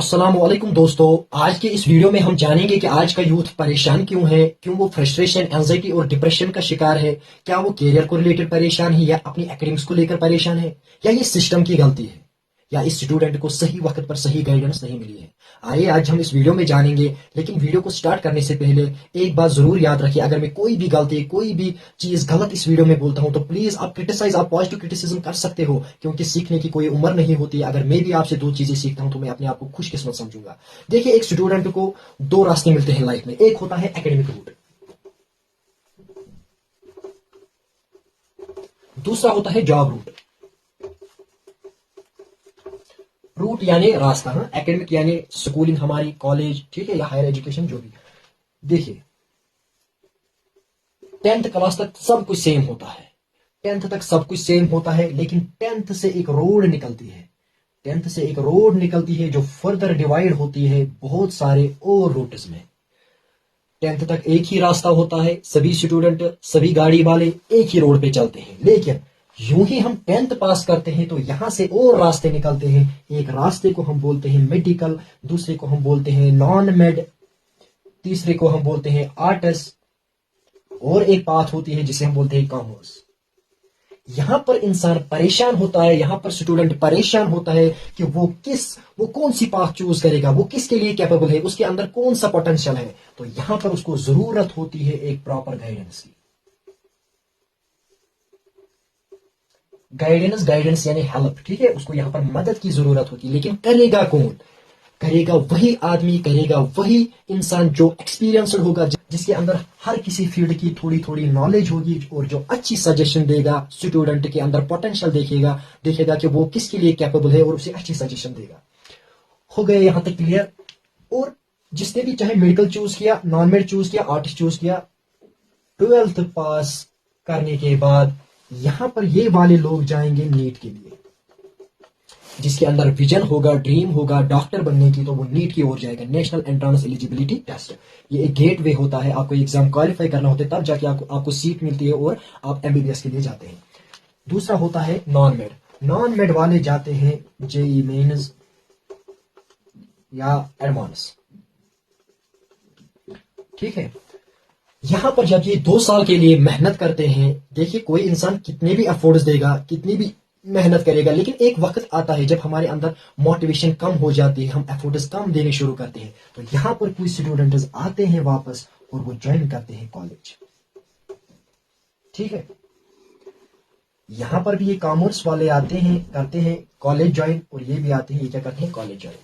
अस्सलामुअलैकुम दोस्तों, आज के इस वीडियो में हम जानेंगे कि आज का यूथ परेशान क्यों है, क्यों वो फ्रस्ट्रेशन, एंजाइटी और डिप्रेशन का शिकार है। क्या वो कैरियर को रिलेटेड परेशान है या अपनी एकेडमिक्स को लेकर परेशान है, या ये सिस्टम की गलती है, या इस स्टूडेंट को सही वक्त पर सही गाइडेंस नहीं मिली है। आइए आज हम इस वीडियो में जानेंगे। लेकिन वीडियो को स्टार्ट करने से पहले एक बात जरूर याद रखिए, अगर मैं कोई भी गलती, कोई भी चीज गलत इस वीडियो में बोलता हूं तो प्लीज आप क्रिटिसाइज, आप पॉजिटिव क्रिटिसिज्म कर सकते हो, क्योंकि सीखने की कोई उम्र नहीं होती। अगर मैं भी आपसे दो चीजें सीखता हूं तो मैं अपने आप को खुशकिस्मत समझूंगा। देखिए, एक स्टूडेंट को दो रास्ते मिलते हैं लाइफ में। एक होता है एकेडमिक रूट, दूसरा होता है जॉब रूट। रूट यानी रास्ता, हाँ, एकेडमिक यानी स्कूलिंग, हमारी कॉलेज, ठीक है, या हायर एजुकेशन, जो भी। देखिए, 10th क्लास तक सब कुछ सेम होता है, 10th तक सब कुछ सेम होता है, लेकिन 10th से एक रोड निकलती है, 10th से एक रोड निकलती है जो फर्दर डिवाइड होती है बहुत सारे और रूट्स में। 10th तक एक ही रास्ता होता है, सभी स्टूडेंट, सभी गाड़ी वाले एक ही रोड पे चलते हैं। लेकिन यूं ही हम 10th पास करते हैं तो यहां से और रास्ते निकलते हैं। एक रास्ते को हम बोलते हैं मेडिकल, दूसरे को हम बोलते हैं नॉन मेड, तीसरे को हम बोलते हैं आर्ट्स, और एक पाथ होती है जिसे हम बोलते हैं कॉमर्स। यहां पर इंसान परेशान होता है, यहां पर स्टूडेंट परेशान होता है कि वो कौन सी पाथ चूज करेगा, वो किसके लिए कैपेबल है, उसके अंदर कौन सा पोटेंशियल है। तो यहां पर उसको जरूरत होती है एक प्रॉपर गाइडेंस की। गाइडेंस यानी हेल्प, ठीक है, उसको यहां पर मदद की जरूरत होती है। लेकिन करेगा कौन? करेगा वही आदमी, करेगा वही इंसान जो एक्सपीरियंस्ड होगा, जिसके अंदर हर किसी फील्ड की थोड़ी थोड़ी नॉलेज होगी, और जो अच्छी सजेशन देगा, स्टूडेंट के अंदर पोटेंशियल देखेगा कि वो किसके लिए कैपेबल है और उसे अच्छी सजेशन देगा। हो गए यहां तक क्लियर? और जिसने भी चाहे मेडिकल चूज किया, नॉन मेड चूज किया, आर्ट्स चूज किया, 12th पास करने के बाद यहां पर ये वाले लोग जाएंगे नीट के लिए। जिसके अंदर विजन होगा, ड्रीम होगा डॉक्टर बनने की, तो वो नीट की ओर जाएगा, नेशनल एंट्रेंस एलिजिबिलिटी टेस्ट। ये एक गेट वे होता है, आपको एग्जाम क्वालिफाई करना होता है, तब जाके आपको सीट मिलती है और आप एमबीबीएस के लिए जाते हैं। दूसरा होता है नॉन मेड। नॉन मेड वाले जाते हैं जेई मेंस या एडवांस, ठीक है। यहां पर जब ये 2 साल के लिए मेहनत करते हैं, देखिए कोई इंसान कितने भी एफर्ट्स देगा, कितनी भी मेहनत करेगा, लेकिन एक वक्त आता है जब हमारे अंदर मोटिवेशन कम हो जाती है, हम एफर्ट्स कम देने शुरू करते हैं। तो यहां पर कुछ स्टूडेंट्स आते हैं वापस और वो ज्वाइन करते हैं कॉलेज, ठीक है। यहां पर भी ये कॉमर्स वाले आते हैं, करते हैं कॉलेज ज्वाइन, और ये भी आते हैं, ये क्या करते हैं, कॉलेज ज्वाइन।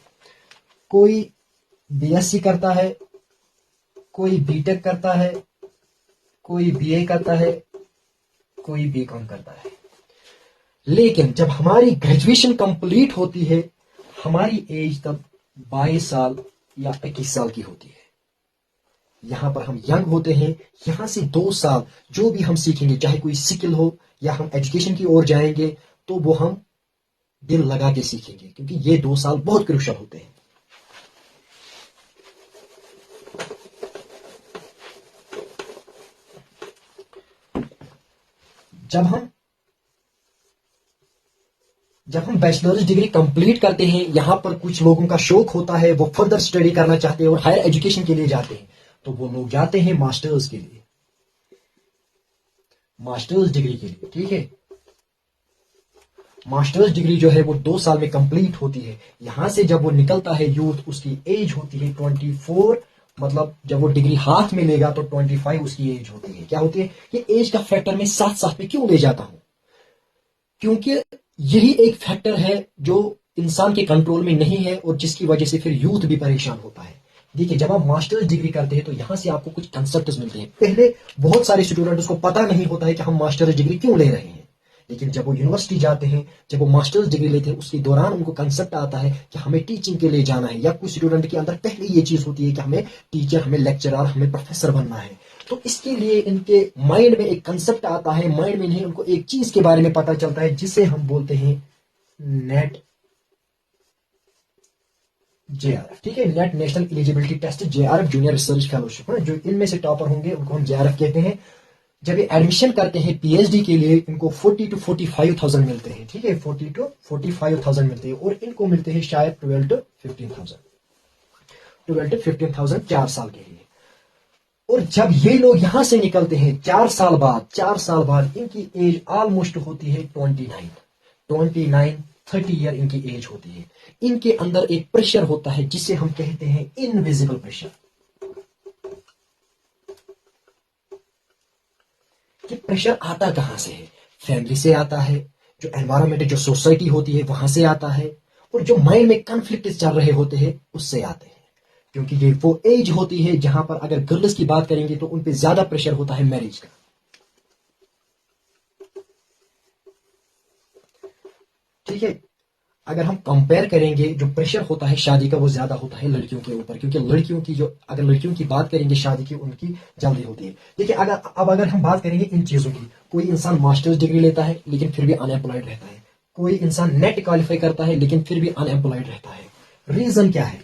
कोई बीएससी करता है, कोई बीटेक करता है, कोई बीए करता है, कोई बीकॉम करता है। लेकिन जब हमारी ग्रेजुएशन कंप्लीट होती है, हमारी एज तब 22 साल या 21 साल की होती है। यहां पर हम यंग होते हैं। यहां से 2 साल जो भी हम सीखेंगे, चाहे कोई स्किल हो या हम एजुकेशन की ओर जाएंगे, तो वो हम दिल लगा के सीखेंगे, क्योंकि ये 2 साल बहुत क्रूशियल होते हैं। जब हम बैचलर्स डिग्री कंप्लीट करते हैं, यहां पर कुछ लोगों का शौक होता है, वो फर्दर स्टडी करना चाहते हैं और हायर एजुकेशन के लिए जाते हैं, तो वो लोग जाते हैं मास्टर्स के लिए, मास्टर्स डिग्री के लिए, ठीक है। मास्टर्स डिग्री जो है वो 2 साल में कंप्लीट होती है। यहां से जब वो निकलता है यूथ, उसकी एज होती है 24, मतलब जब वो डिग्री हाथ में लेगा तो 25 उसकी एज होती है। क्या होती है? ये एज का फैक्टर मैं साथ साथ में क्यों ले जाता हूं? क्योंकि यही एक फैक्टर है जो इंसान के कंट्रोल में नहीं है, और जिसकी वजह से फिर यूथ भी परेशान होता है। देखिए, जब आप मास्टर्स डिग्री करते हैं तो यहां से आपको कुछ कंसेप्ट्स मिलते हैं। पहले बहुत सारे स्टूडेंट्स को पता नहीं होता है कि हम मास्टर्स डिग्री क्यों ले रहे हैं, लेकिन जब वो यूनिवर्सिटी जाते हैं, जब वो मास्टर्स डिग्री लेते हैं, उसके दौरान उनको कंसेप्ट आता है कि हमें टीचिंग के लिए जाना है। या कुछ स्टूडेंट के अंदर पहले ये चीज होती है कि हमें टीचर, हमें लेक्चरर, हमें प्रोफेसर बनना है। तो इसके लिए इनके माइंड में एक कंसेप्ट आता है, माइंड में नहीं, उनको एक चीज के बारे में पता चलता है जिसे हम बोलते हैं नेट जेआरएफ, ठीक है। NET national eligibility test, JRF junior research fellowship, जो इनमें से टॉपर होंगे उनको हम जेआरएफ कहते हैं। जब ये एडमिशन करते हैं पीएचडी के लिए, इनको 40 to 45,000 मिलते हैं, ठीक है, 40 to 45,000 मिलते हैं, और इनको मिलते हैं शायद 12 to 15,000। 12 to 15,000 4 साल के लिए। और जब ये लोग यहां से निकलते हैं 4 साल बाद इनकी एज ऑलमोस्ट होती है 29, 30 ईयर इनकी एज होती है। इनके अंदर एक प्रेशर होता है जिसे हम कहते हैं इनविजिबल प्रेशर। कि प्रेशर आता कहां से है? फैमिली से आता है, जो एनवायरमेंट जो सोसाइटी होती है वहां से आता है, और जो माइंड में कन्फ्लिक्ट चल रहे होते हैं उससे आते हैं। क्योंकि ये वो एज होती है जहां पर अगर गर्ल्स की बात करेंगे तो उन पे ज्यादा प्रेशर होता है मैरिज का। ठीक है, अगर हम कंपेयर करेंगे जो प्रेशर होता है शादी का वो ज्यादा होता है लड़कियों के ऊपर, क्योंकि लड़कियों की जो अगर लड़कियों की बात करेंगे शादी की उनकी जल्दी होती है। देखिए अगर हम बात करेंगे इन चीजों की, कोई इंसान मास्टर्स डिग्री लेता है लेकिन फिर भी अनएम्प्लॉयड रहता है, कोई इंसान नेट क्वालिफाई करता है लेकिन फिर भी अनएम्प्लॉयड रहता है। रीजन क्या है?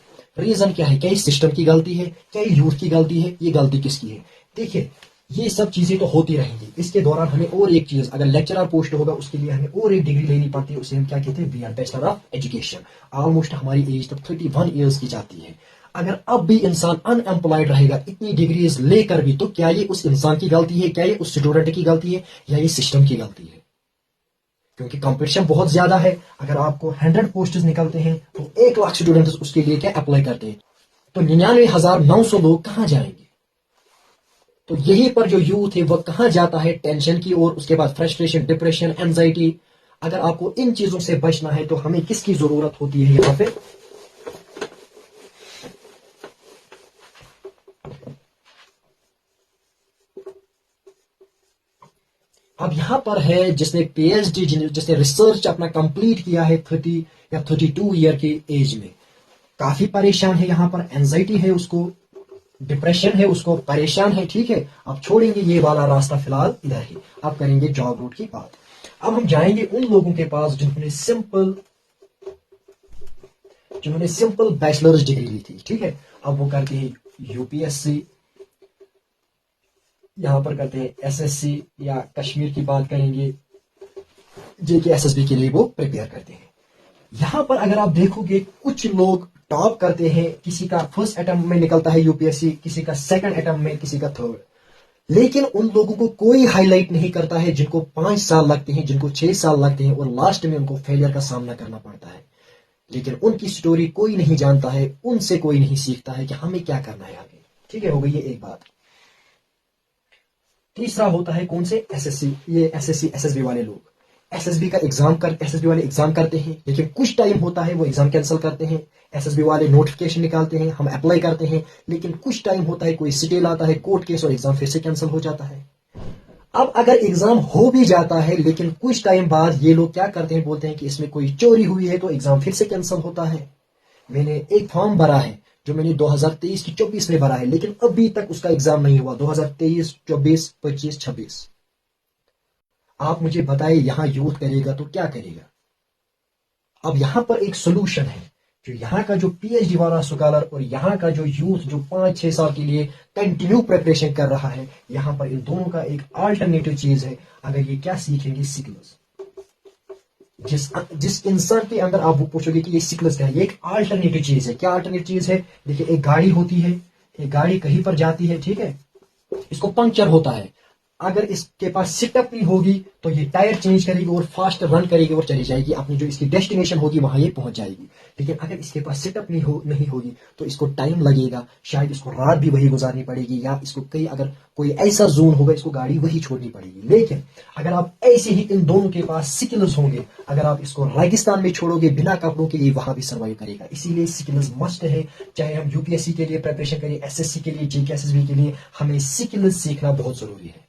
क्या ये सिस्टम की गलती है, क्या ये यूथ की गलती है, ये गलती किसकी है? देखिए ये सब चीजें तो होती रहेंगी। इसके दौरान हमें और एक चीज, अगर लेक्चरर पोस्ट होगा उसके लिए हमें और एक डिग्री लेनी पड़ती है, उसे हम क्या कहते हैं? BEd, bachelor of education. Almost हमारी एज तब 31 ईयर्स की जाती है। अगर अब भी इंसान अनएम्प्लॉयड रहेगा इतनी डिग्रीज लेकर भी, तो क्या ये उस इंसान की गलती है, क्या ये उस स्टूडेंट की गलती है, या ये सिस्टम की गलती है? क्योंकि कंपटीशन बहुत ज्यादा है। अगर आपको 100 पोस्ट निकलते हैं तो 1 लाख स्टूडेंट्स उसके लिए क्या अप्लाई करते हैं, तो 99,900 लोग कहां जाएंगे? तो यहीं पर जो यूथ है वह कहां जाता है? टेंशन की ओर, उसके बाद फ्रस्ट्रेशन, डिप्रेशन, एंजाइटी। अगर आपको इन चीजों से बचना है तो हमें किसकी जरूरत होती है यहां पे? अब यहां पर है जिसने पीएचडी, जिसने रिसर्च अपना कंप्लीट किया है 30 या 32 ईयर की एज में, काफी परेशान है, यहां पर एंजाइटी है उसको, डिप्रेशन है उसको, परेशान है। ठीक है, अब छोड़ेंगे ये वाला रास्ता फिलहाल इधर ही, अब करेंगे जॉब रूट की बात। अब हम जाएंगे उन लोगों के पास जिन्होंने सिंपल बैचलर्स डिग्री ली थी। ठीक है, अब वो करते हैं यूपीएससी, यहां पर करते हैं एसएससी, या कश्मीर की बात करेंगे जेके एसएसबी के लिए वो प्रिपेयर करते हैं। यहां पर अगर आप देखोगे कुछ लोग टॉप करते हैं, किसी का फर्स्ट अटेम्प्ट में निकलता है यूपीएससी, किसी का सेकंड अटेम्प्ट में, किसी का थर्ड। लेकिन उन लोगों को कोई हाईलाइट नहीं करता है जिनको 5 साल लगते हैं, जिनको 6 साल लगते हैं, और लास्ट में उनको फेलियर का सामना करना पड़ता है। लेकिन उनकी स्टोरी कोई नहीं जानता है, उनसे कोई नहीं सीखता है कि हमें क्या करना है आगे। ठीक है, हो गई ये एक बात। तीसरा होता है कौन से? एसएससी। ये एसएससी एसएसबी वाले लोग एसएसबी वाले एग्जाम करते हैं, लेकिन कुछ टाइम होता है वो एग्जाम कैंसिल करते हैं। एसएसबी वाले नोटिफिकेशन निकालते हैं, हम अप्लाई करते हैं, लेकिन कुछ टाइम होता है कोई स्टे आता है, कोर्ट केस, और एग्जाम फिर से कैंसिल हो जाता है। अब अगर एग्जाम हो भी जाता है लेकिन कुछ टाइम बाद ये लोग क्या करते हैं, बोलते हैं कि इसमें कोई चोरी हुई है, तो एग्जाम फिर से कैंसिल होता है। मैंने एक फॉर्म भरा है जो मैंने 2023 की 24 में भरा है, लेकिन अभी तक उसका एग्जाम नहीं हुआ। 2023, 24, 25, 26। आप मुझे बताइए यहां यूथ करेगा तो क्या करेगा? अब यहां पर एक सोल्यूशन है, जो यहाँ का जो पीएचडी वाला स्कॉलर और यहाँ का जो यूथ जो 5-6 साल के लिए कंटिन्यू प्रिपरेशन कर रहा है, यहाँ पर इन दोनों का एक अल्टरनेटिव चीज है। अगर ये क्या सीखेंगे? सिकल्स। जिस इंसान के अंदर आप वो पूछोगे कि ये सिकल्स क्या है, ये एक अल्टरनेटिव चीज है। क्या अल्टरनेटिव चीज है? देखिए, एक गाड़ी होती है, एक गाड़ी कहीं पर जाती है, ठीक है, इसको पंक्चर होता है। अगर इसके पास सिटअप नहीं होगी तो ये टायर चेंज करेगी और फास्ट रन करेगी और चली जाएगी, अपनी जो इसकी डेस्टिनेशन होगी वहां ये पहुंच जाएगी। लेकिन अगर इसके पास सिटअप नहीं होगी तो इसको टाइम लगेगा, शायद इसको रात भी वही गुजारनी पड़ेगी, या इसको कहीं अगर कोई ऐसा जोन होगा इसको गाड़ी वही छोड़नी पड़ेगी। लेकिन अगर आप ऐसे ही इन दोनों के पास स्किल्स होंगे, अगर आप इसको रेगिस्तान में छोड़ोगे बिना कपड़ों के, ये वहां भी सर्वाइव करेगा। इसीलिए स्किल्स मस्ट है। चाहे हम यूपीएससी के लिए प्रिपरेशन करें, एसएससी के लिए, जेकेएसएसबी के लिए, हमें स्किल्स सीखना बहुत जरूरी है।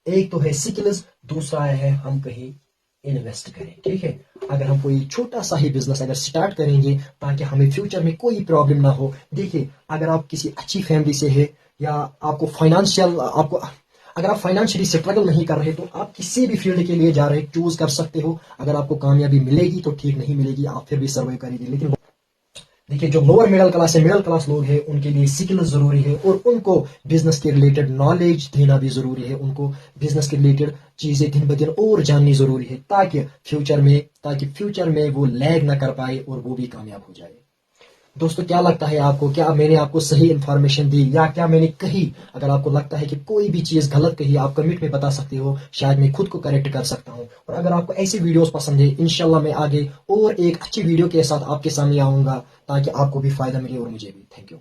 एक तो है स्किल्स, दूसरा है हम कहीं इन्वेस्ट करें। ठीक है, अगर हम कोई छोटा सा ही बिजनेस अगर स्टार्ट करेंगे ताकि हमें फ्यूचर में कोई प्रॉब्लम ना हो। देखिए, अगर आप किसी अच्छी फैमिली से है, या अगर आप फाइनेंशियली स्ट्रगल नहीं कर रहे, तो आप किसी भी फील्ड के लिए जा रहे चूज कर सकते हो। अगर आपको कामयाबी मिलेगी तो ठीक, नहीं मिलेगी आप फिर भी सर्वाइव करेंगे। लेकिन देखिए, जो लोअर मिडिल क्लास है, मिडिल क्लास लोग हैं, उनके लिए स्किल्स जरूरी है, और उनको बिजनेस के रिलेटेड नॉलेज देना भी जरूरी है। उनको बिजनेस के रिलेटेड चीजें दिन ब दिन और जाननी जरूरी है, ताकि फ्यूचर में वो लैग ना कर पाए और वो भी कामयाब हो जाए। दोस्तों क्या लगता है आपको, क्या मैंने आपको सही इन्फॉर्मेशन दी या क्या मैंने कही? अगर आपको लगता है कि कोई भी चीज़ गलत कही, आप कमेंट में बता सकते हो, शायद मैं खुद को करेक्ट कर सकता हूँ। और अगर आपको ऐसी वीडियोस पसंद है, इंशाल्लाह मैं आगे और एक अच्छी वीडियो के साथ आपके सामने आऊँगा, ताकि आपको भी फ़ायदा मिले और मुझे भी। Thank you.